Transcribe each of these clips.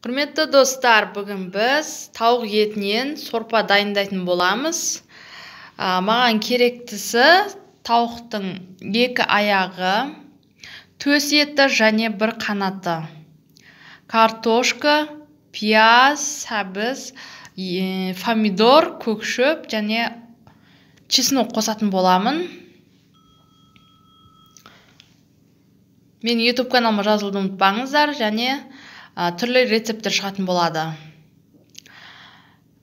Құрметті достар, бүгін біз тауық етінен сорпа дайындайтын боламыз. Маған керектісі тауықтың 2 аяғы, төс еті және 1 қанаты. Картошка, пияз, сәбіз, помидор, көкшөп және чеснок қосатын боламын. Мен YouTube каналыма жазылуды ұмытпаңыздар, және түрлі рецепттер шығатын болады.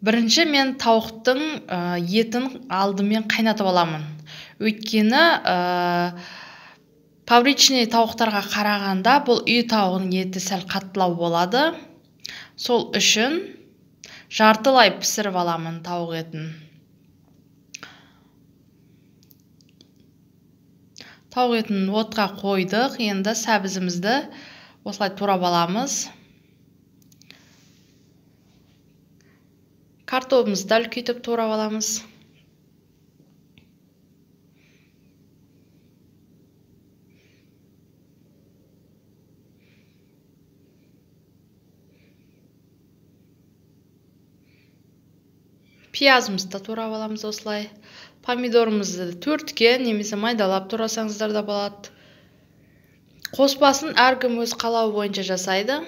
Бірінші мен тауықтың етін алдымен қайнатып аламын. Өйткені павличный тауықтарға қарағанда бұл үй тауығының еті сәл қаттылау болады. Сол үшін жартылай пісіріп аламын тауық етін. Тауық етін отқа қойдық, енді сәбізімізді осылай турап аламыз. Картопымызды үлкейтіп турап аламыз. Пиязымызды турап аламыз осылай. Помидорымызды төртке немесе майдалап турасаңыздар да болады. Қоспасын әркім өз қалауы бойынша жасайды.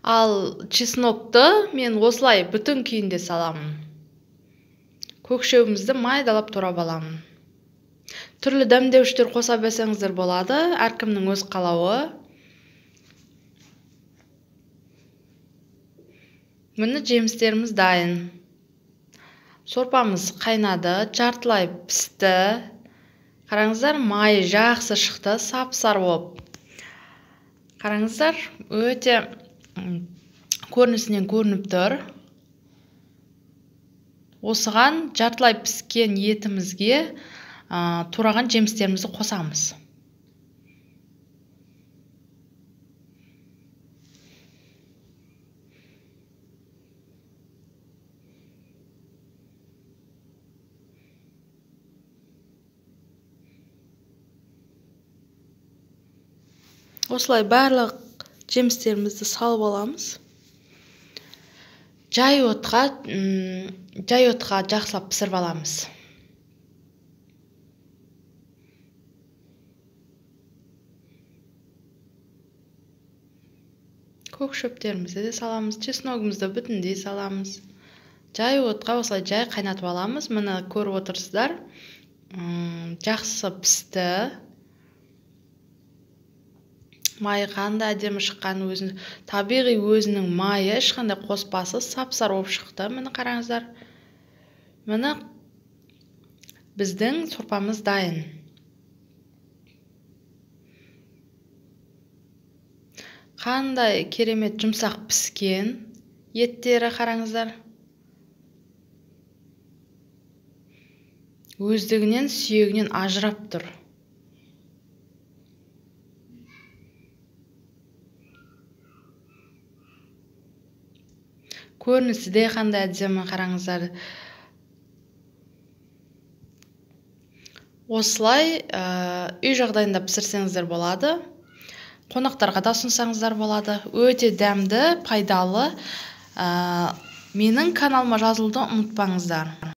Ал чеснокты мен осылай бүтін күйінде саламын. Көкшөбімізді майдалап турап аламын. Түрлі дәмдеуіштер қоса берсеңіздер болады, әркімнің өз қалауы. Міне жемістеріміз дайын. Сорпамыз қайнады, жартылай пісті. Қараңыздар, майы жақсы шықты, сап-сары болып. Қараңыздар, өте көрінісінен көрініп тұр. Осыған жартылай піскен етімізге тураған жемістерімізді қосамыз. Осылай барлық жемістерімізді салып аламыз. Жай отқа жақсылап пісіріп аламыз. Көкшөптерімізді де саламыз, чесногымызды бүтіндей саламыз. Жай отқа осылай жай қайнатып аламыз. Міне көріп отырсыздар, жақсы пісті. Майы қандай әдемі шыққан, табиғи өзінің майы, ешқандай қоспасы сап-сары болып шықты. Міне қараңыздар. Міне біздің сорпамыз дайын. Қандай керемет жұмсақ піскен еттері қараңыздар. Өздігінен сүйегінен ажырап тұр. Көрінісі де қандай әдемі, қараңыздар. Осылай үй жағдайында пісірсеңіздер болады. Қонақтарға да ұсынсаңыздар болады. Өте дәмді, пайдалы. Менің каналыма жазылуды ұмытпаңыздар.